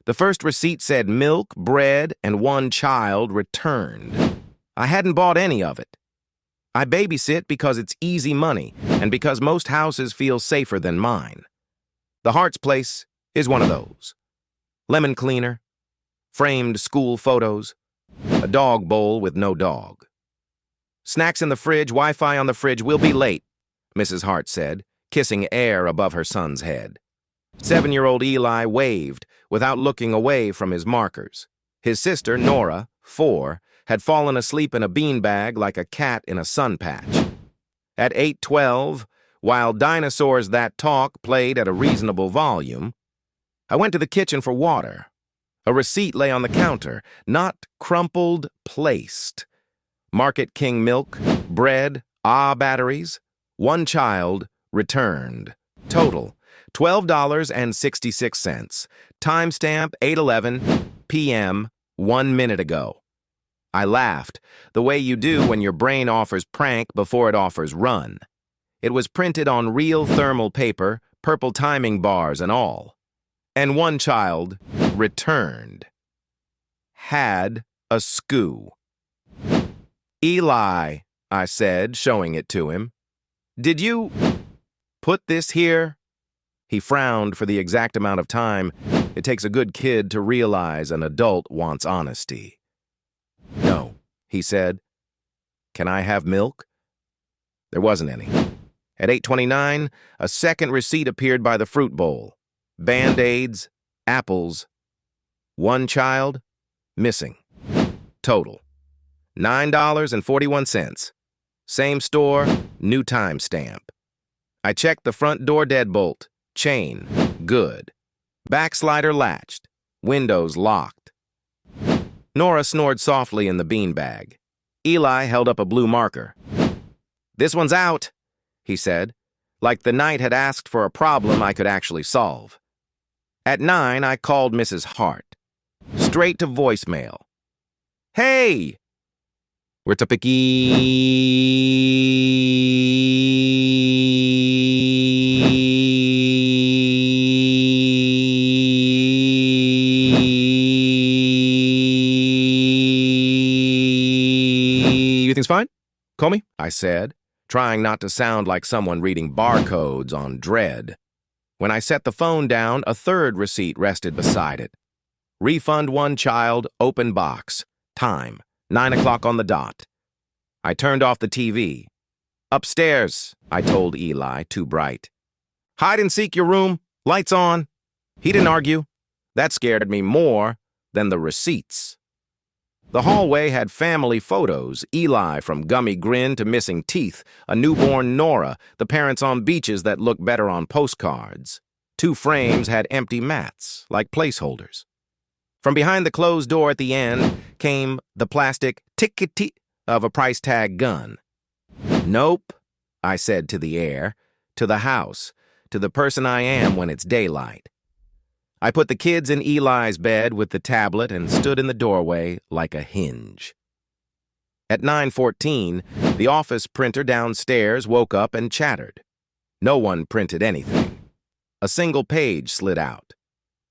The first receipt said milk, bread, and one child returned. I hadn't bought any of it. I babysit because it's easy money and because most houses feel safer than mine. The Hart's place is one of those. Lemon cleaner, framed school photos, a dog bowl with no dog. Snacks in the fridge, Wi-Fi on the fridge, we'll be late, Mrs. Hart said, kissing air above her son's head. 7-year-old Eli waved without looking away from his markers. His sister, Nora, 4, had fallen asleep in a beanbag like a cat in a sun patch. At 8:12, while Dinosaurs That Talk played at a reasonable volume, I went to the kitchen for water. A receipt lay on the counter, not crumpled, placed. Market King milk, bread, batteries, one child, returned. Total, $12.66. Timestamp 8:11 p.m., 1 minute ago. I laughed, the way you do when your brain offers prank before it offers run. It was printed on real thermal paper, purple timing bars and all. And one child returned. Had a skoo. Eli, I said, showing it to him. Did you put this here? He frowned for the exact amount of time it takes a good kid to realize an adult wants honesty. No, he said. Can I have milk? There wasn't any. At 8:29, a second receipt appeared by the fruit bowl. Band-Aids, apples. One child, missing. Total, $9.41. Same store, new timestamp. I checked the front door deadbolt. Chain, good. Backslider latched. Windows locked. Nora snored softly in the beanbag. Eli held up a blue marker. This one's out, he said, like the night had asked for a problem I could actually solve. At 9, I called Mrs. Hart. Straight to voicemail. Hey! We're to picky. You think's fine? Call me, I said, trying not to sound like someone reading barcodes on Dread. When I set the phone down, a third receipt rested beside it. Refund one child, open box. Time, 9 o'clock on the dot. I turned off the TV. Upstairs, I told Eli, too bright. Hide and seek your room, lights on. He didn't argue. That scared me more than the receipts. The hallway had family photos, Eli from gummy grin to missing teeth, a newborn Nora, the parents on beaches that look better on postcards. 2 frames had empty mats, like placeholders. From behind the closed door at the end came the plastic tick-tick of a price tag gun. Nope, I said to the air, to the house, to the person I am when it's daylight. I put the kids in Eli's bed with the tablet and stood in the doorway like a hinge. At 9:14, the office printer downstairs woke up and chattered. No one printed anything. A single page slid out.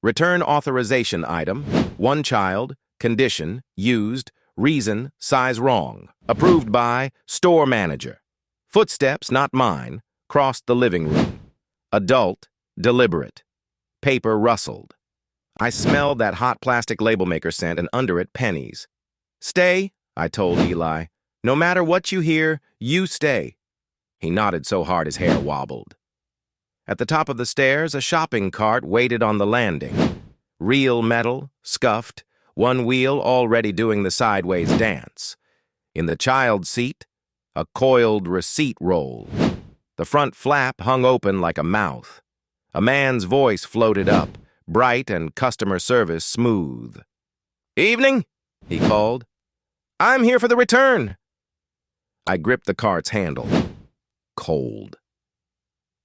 Return authorization item, one child, condition, used, reason, size wrong, approved by store manager. Footsteps, not mine, crossed the living room. Adult, deliberate. Paper rustled. I smelled that hot plastic label maker scent and under it pennies. Stay, I told Eli. No matter what you hear, you stay. He nodded so hard his hair wobbled. At the top of the stairs, a shopping cart waited on the landing. Real metal, scuffed, one wheel already doing the sideways dance. In the child's seat, a coiled receipt roll. The front flap hung open like a mouth. A man's voice floated up, bright and customer service smooth. Evening, he called. I'm here for the return. I gripped the cart's handle. Cold.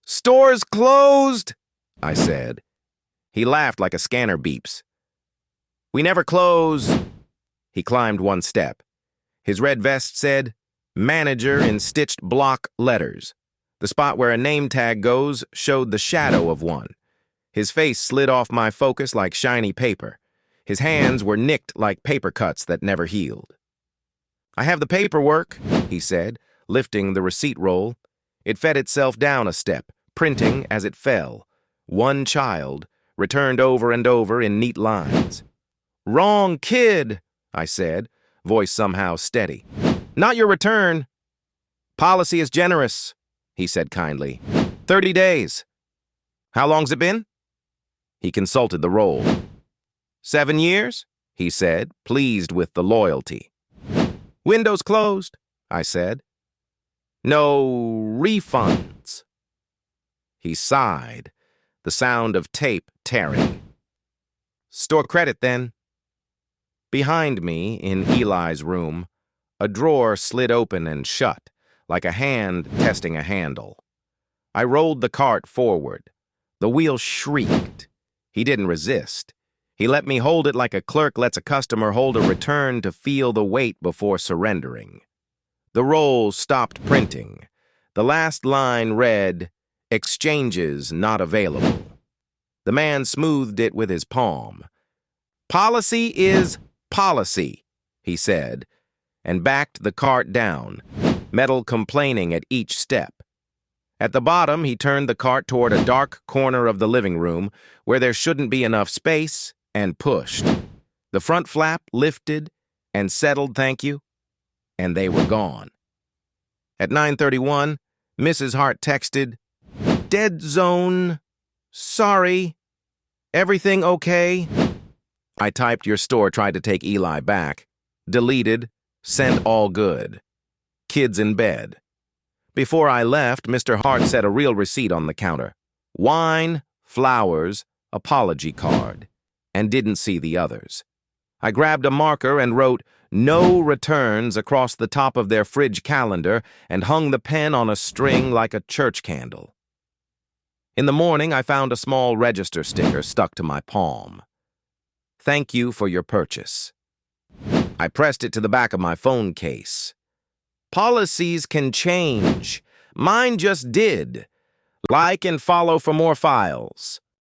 Store's closed, I said. He laughed like a scanner beeps. We never close. He climbed one step. His red vest said, Manager in stitched block letters. The spot where a name tag goes showed the shadow of one. His face slid off my focus like shiny paper. His hands were nicked like paper cuts that never healed. "I have the paperwork," he said, lifting the receipt roll. It fed itself down a step, printing as it fell. "One child," returned over and over in neat lines. "Wrong kid," I said, voice somehow steady. "Not your return." "Policy is generous," he said kindly. 30 days. "How long's it been?" He consulted the roll. 7 years, he said, pleased with the loyalty. "Windows closed," I said. "No refunds." He sighed, the sound of tape tearing. "Store credit, then." Behind me, in Eli's room, a drawer slid open and shut, like a hand testing a handle. I rolled the cart forward. The wheel shrieked. He didn't resist. He let me hold it like a clerk lets a customer hold a return to feel the weight before surrendering. The roll stopped printing. The last line read, "Exchanges not available." The man smoothed it with his palm. "Policy is policy," he said, and backed the cart down, metal complaining at each step. At the bottom, he turned the cart toward a dark corner of the living room where there shouldn't be enough space, and pushed. The front flap lifted and settled, "Thank you," and they were gone. At 9:31, Mrs. Hart texted, "Dead zone. Sorry. Everything okay?" I typed, "Your store tried to take Eli back." Deleted, sent all good. Kids in bed. Before I left, Mr. Hart set a real receipt on the counter. Wine, flowers, apology card, and didn't see the others. I grabbed a marker and wrote "No returns" across the top of their fridge calendar and hung the pen on a string like a church candle. In the morning, I found a small register sticker stuck to my palm. "Thank you for your purchase." I pressed it to the back of my phone case. Policies can change. Mine just did. Like and follow for more files.